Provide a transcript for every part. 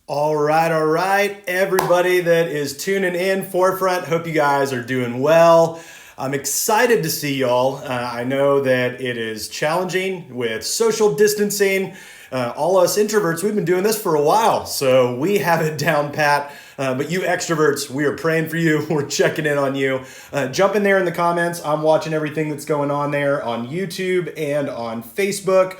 All right, everybody that is tuning in, Forefront. Hope you guys are doing well. I'm excited to see y'all. I know that it is challenging with social distancing. All us introverts, we've been doing this for a while, so we have it down pat. But you extroverts, we are praying for you. We're checking in on you. Jump in there in the comments. I'm watching everything that's going on there on YouTube and on Facebook.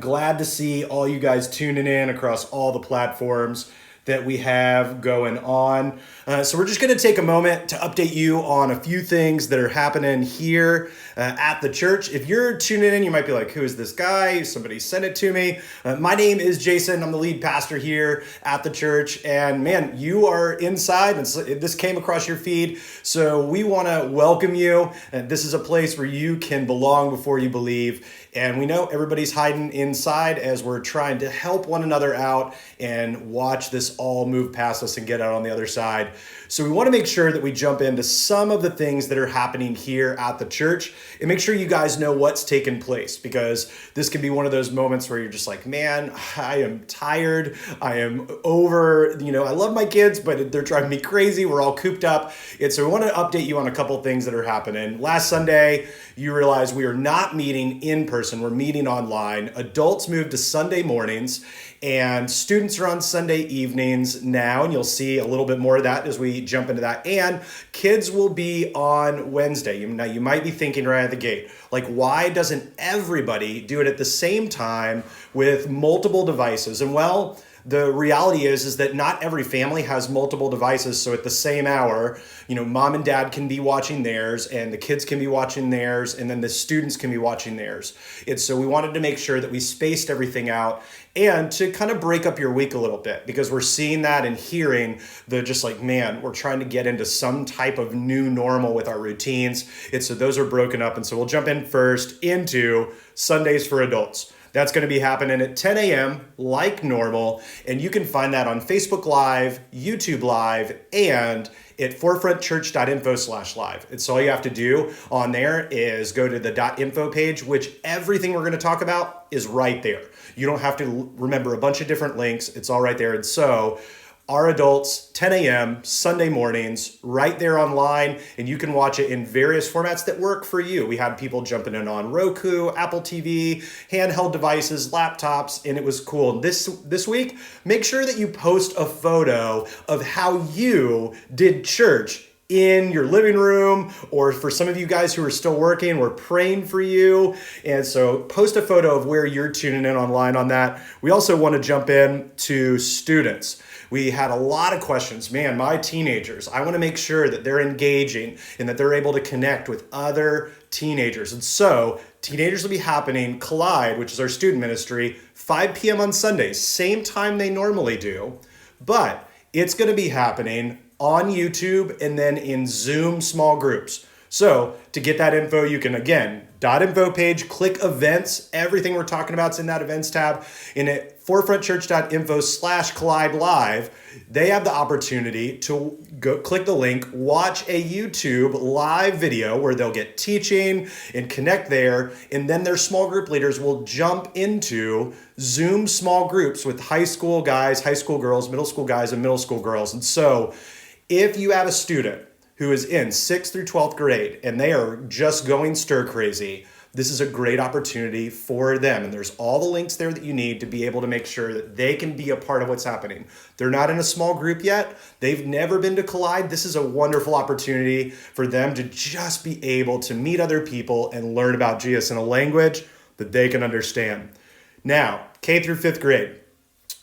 Glad to see all you guys tuning in across all the platforms that we have going on. So we're just going to take a moment to update you on a few things that are happening here at the church. If you're tuning in, you might be like, who is this guy? Somebody sent it to me. My name is Jason. I'm the lead pastor here at the church. And man, you are inside and this came across your feed. So we want to welcome you. This is a place where you can belong before you believe. And we know everybody's hiding inside as we're trying to help one another out and watch this all move past us and get out on the other side. So we want to make sure that we jump into some of the things that are happening here at the church and make sure you guys know what's taken place, because this can be one of those moments where you're just like, man, I am tired. I am over, I love my kids, but they're driving me crazy. We're all cooped up. And so we want to update you on a couple of things that are happening. Last Sunday, you realize we are not meeting in person. We're meeting online. Adults moved to Sunday mornings and students are on Sunday evenings now, and you'll see a little bit more of that as we jump into that. And kids will be on Wednesday. Now, you might be thinking right out the gate, like, why doesn't everybody do it at the same time with multiple devices? And well, the reality is that not every family has multiple devices. So at the same hour, mom and dad can be watching theirs and the kids can be watching theirs and then the students can be watching theirs. And so we wanted to make sure that we spaced everything out and to kind of break up your week a little bit, because we're seeing that and hearing man, we're trying to get into some type of new normal with our routines. And so those are broken up. And so we'll jump in first into Sundays for Adults. That's going to be happening at 10 a.m. like normal. And you can find that on Facebook Live, YouTube Live, and at forefrontchurch.info/live. It's all you have to do on there is go to the .info page, which everything we're going to talk about is right there. You don't have to remember a bunch of different links. It's all right there. And so our adults, 10 a.m. Sunday mornings, right there online, and you can watch it in various formats that work for you. We had people jumping in on Roku, Apple TV, handheld devices, laptops, and it was cool. This week, make sure that you post a photo of how you did church in your living room, or for some of you guys who are still working, we're praying for you. And so post a photo of where you're tuning in online on that. We also want to jump in to students. We had a lot of questions. Man, my teenagers, I want to make sure that they're engaging and that they're able to connect with other teenagers. And so teenagers will be happening Collide, which is our student ministry, 5 p.m. on Sundays, same time they normally do, but it's going to be happening on YouTube and then in Zoom small groups. So to get that info, you can, again, .info page, click events. Everything we're talking about is in that events tab. And at forefrontchurch.info/collide live, they have the opportunity to go click the link, watch a YouTube live video where they'll get teaching and connect there. And then their small group leaders will jump into Zoom small groups with high school guys, high school girls, middle school guys, and middle school girls. And so if you have a student who is in 6th through 12th grade and they are just going stir crazy, this is a great opportunity for them. And there's all the links there that you need to be able to make sure that they can be a part of what's happening. They're not in a small group yet. They've never been to Collide. This is a wonderful opportunity for them to just be able to meet other people and learn about Jesus in a language that they can understand. Now, K through 5th grade.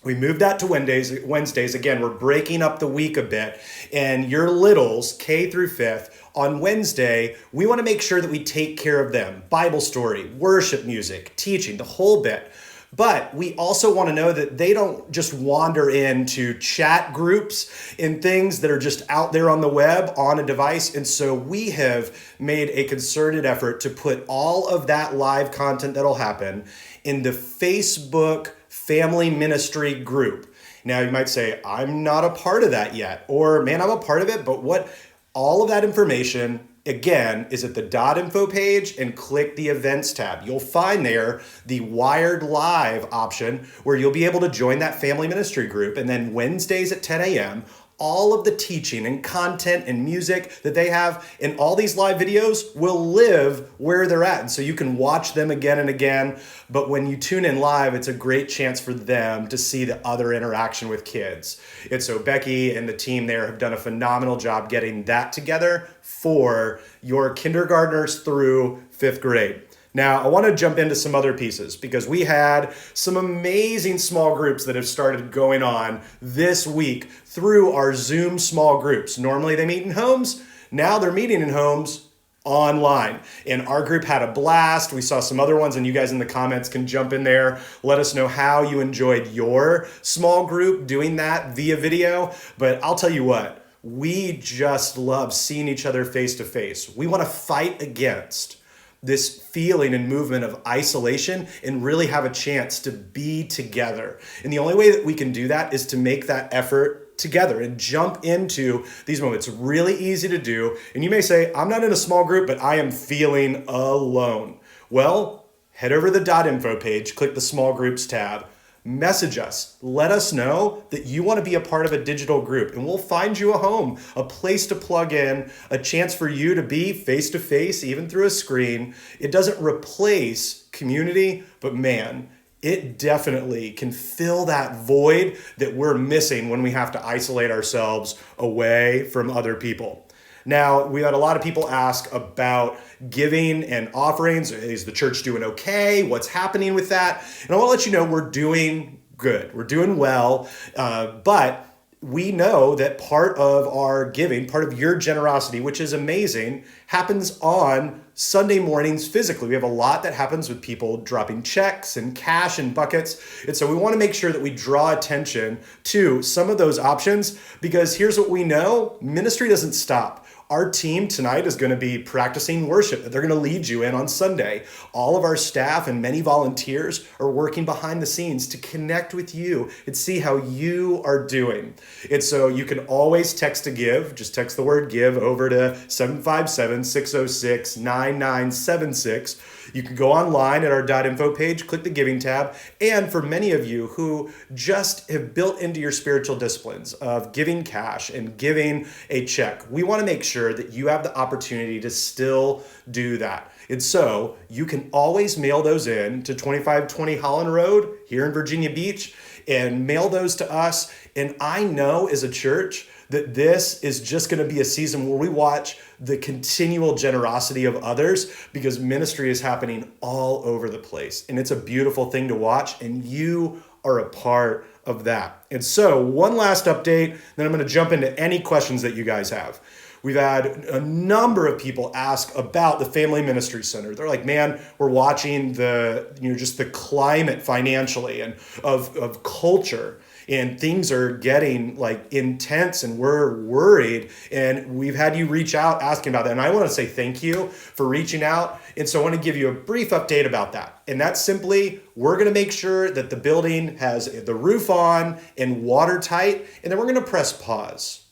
We moved that to Wednesdays. Again, we're breaking up the week a bit. And your littles, K through 5th, on Wednesday, we want to make sure that we take care of them. Bible story, worship music, teaching, the whole bit. But we also want to know that they don't just wander into chat groups and things that are just out there on the web on a device. And so we have made a concerted effort to put all of that live content that'll happen in the Facebook family ministry group. Now you might say, I'm not a part of that yet, or man, I'm a part of it, but what all of that information again, is at the .info page and click the events tab. You'll find there the Wired Live option where you'll be able to join that family ministry group. And then Wednesdays at 10 a.m., all of the teaching and content and music that they have in all these live videos will live where they're at. And so you can watch them again and again. But when you tune in live, it's a great chance for them to see the other interaction with kids. And so Becky and the team there have done a phenomenal job getting that together for your kindergartners through 5th grade. Now, I want to jump into some other pieces because we had some amazing small groups that have started going on this week through our Zoom small groups. Normally they meet in homes. Now they're meeting in homes online. And our group had a blast. We saw some other ones, and you guys in the comments can jump in there. Let us know how you enjoyed your small group doing that via video. But I'll tell you what, we just love seeing each other face to face. We want to fight against this feeling and movement of isolation and really have a chance to be together. And the only way that we can do that is to make that effort together and jump into these moments. Really easy to do. And you may say, I'm not in a small group, but I am feeling alone. Well, head over to the .info page, click the small groups tab, message us. Let us know that you want to be a part of a digital group, and we'll find you a home, a place to plug in, a chance for you to be face to face, even through a screen. It doesn't replace community, but man, it definitely can fill that void that we're missing when we have to isolate ourselves away from other people. Now, we had a lot of people ask about giving and offerings. Is the church doing okay? What's happening with that? And I want to let you know we're doing good. We're doing well, but we know that part of our giving, part of your generosity, which is amazing, happens on Sunday mornings physically. We have a lot that happens with people dropping checks and cash in buckets. And so we want to make sure that we draw attention to some of those options, because here's what we know: ministry doesn't stop. Our team tonight is going to be practicing worship that they're going to lead you in on Sunday. All of our staff and many volunteers are working behind the scenes to connect with you and see how you are doing. And so you can always text to give. Just text the word give over to 757-606-9976. You can go online at our .info page, click the giving tab. And for many of you who just have built into your spiritual disciplines of giving cash and giving a check, we want to make sure that you have the opportunity to still do that. And so you can always mail those in to 2520 Holland Road here in Virginia Beach and mail those to us. And I know as a church that this is just going to be a season where we watch the continual generosity of others, because ministry is happening all over the place. And it's a beautiful thing to watch, and you are a part of that. And so one last update, then I'm going to jump into any questions that you guys have. We've had a number of people ask about the Family Ministry Center. They're like, man, we're watching just the climate financially and of culture, and things are getting like intense, and we're worried. And we've had you reach out asking about that. And I want to say thank you for reaching out. And so I want to give you a brief update about that. And that's simply, we're going to make sure that the building has the roof on and watertight, and then we're going to press pause.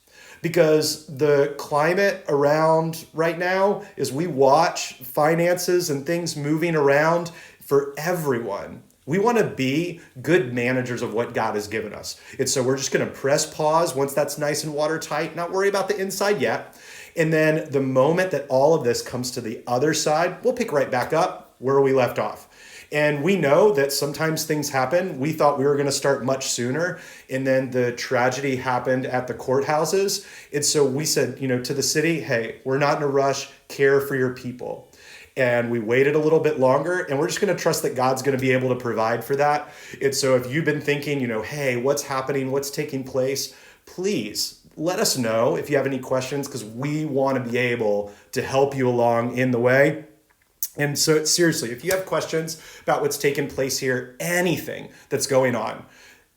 Because the climate around right now is we watch finances and things moving around for everyone. We want to be good managers of what God has given us. And so we're just going to press pause once that's nice and watertight, not worry about the inside yet. And then the moment that all of this comes to the other side, we'll pick right back up where we left off. And we know that sometimes things happen. We thought we were going to start much sooner, and then the tragedy happened at the courthouses. And so we said, to the city, hey, we're not in a rush, care for your people. And we waited a little bit longer, and we're just going to trust that God's going to be able to provide for that. And so if you've been thinking, hey, what's happening, what's taking place, please let us know if you have any questions, because we want to be able to help you along in the way. And so seriously, if you have questions about what's taking place here, anything that's going on,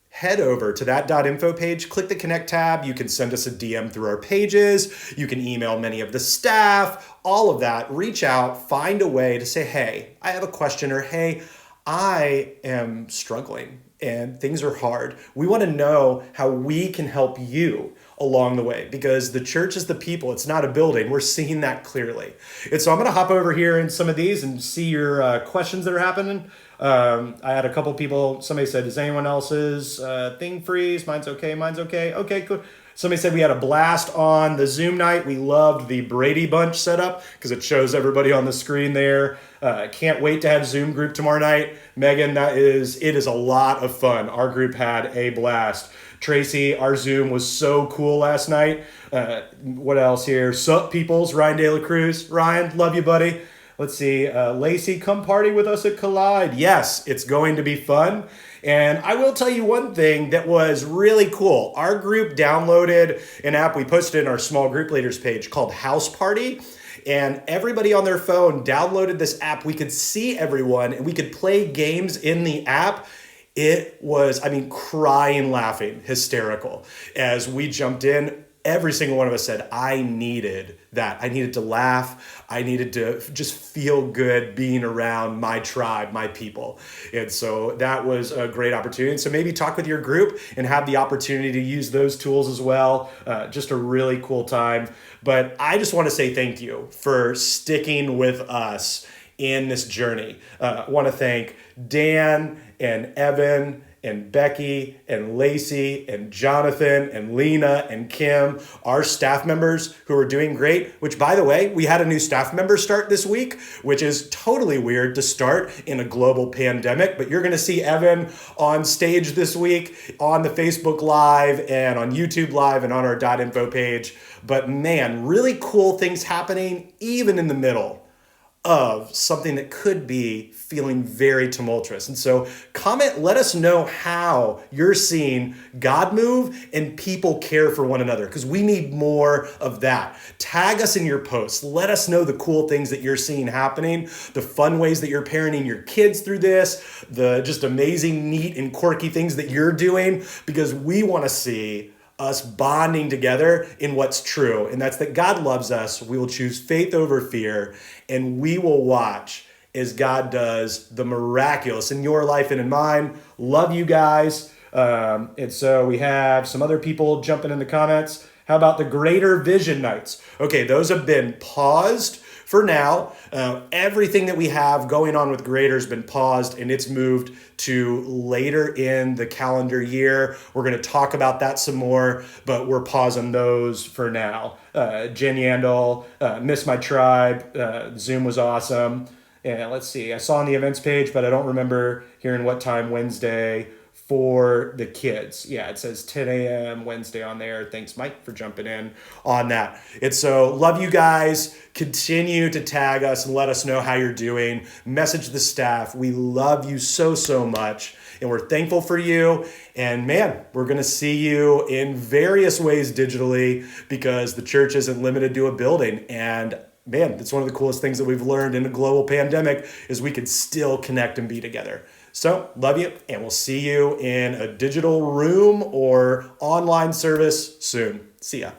head over to that .info page, click the connect tab. You can send us a DM through our pages. You can email many of the staff, all of that. Reach out, find a way to say, hey, I have a question, or hey, I am struggling and things are hard. We want to know how we can help you along the way, because the church is the people. It's not a building. We're seeing that clearly. And so I'm going to hop over here in some of these and see your questions that are happening. I had a couple people, somebody said, is anyone else's thing freeze? Mine's okay. Mine's okay. Okay, cool. Somebody said we had a blast on the Zoom night. We loved the Brady Bunch setup because it shows everybody on the screen there. Can't wait to have Zoom group tomorrow night. Megan, it is a lot of fun. Our group had a blast. Tracy, our Zoom was so cool last night. What else here? Sup, peoples? Ryan De La Cruz. Ryan, love you, buddy. Let's see. Lacey, come party with us at Collide. Yes, it's going to be fun. And I will tell you one thing that was really cool. Our group downloaded an app we posted in our small group leaders page called House Party. And everybody on their phone downloaded this app. We could see everyone and we could play games in the app. It was, crying, laughing, hysterical. As we jumped in, every single one of us said, I needed that. I needed to laugh. I needed to just feel good being around my tribe, my people. And so that was a great opportunity. And so maybe talk with your group and have the opportunity to use those tools as well. Just a really cool time. But I just want to say thank you for sticking with us in this journey. I want to thank Dan and Evan and Becky and Lacey and Jonathan and Lena and Kim, our staff members who are doing great, which, by the way, we had a new staff member start this week, which is totally weird to start in a global pandemic. But you're going to see Evan on stage this week on the Facebook Live and on YouTube Live and on our .info page. But man, really cool things happening even in the middle of something that could be feeling very tumultuous. And so comment, let us know how you're seeing God move and people care for one another, because we need more of that. Tag us in your posts. Let us know the cool things that you're seeing happening, the fun ways that you're parenting your kids through this, the just amazing, neat, and quirky things that you're doing, because we want to see us bonding together in what's true. And that's that God loves us. We will choose faith over fear, and we will watch as God does the miraculous in your life and in mine. Love you guys. And so we have some other people jumping in the comments. How about the Greater Vision Nights? Okay, those have been paused for now. Everything that we have going on with Greater has been paused, and it's moved to later in the calendar year. We're going to talk about that some more, but we're pausing those for now. Jen Yandel, Miss My Tribe, Zoom was awesome. And let's see, I saw on the events page, but I don't remember hearing what time Wednesday for the kids. Yeah, it says 10 a.m. Wednesday on there. Thanks, Mike, for jumping in on that. And so love you guys. Continue to tag us and let us know how you're doing. Message the staff. We love you so, so much. And we're thankful for you. And man, we're going to see you in various ways digitally, because the church isn't limited to a building. And man, it's one of the coolest things that we've learned in a global pandemic is we can still connect and be together. So love you, and we'll see you in a digital room or online service soon. See ya.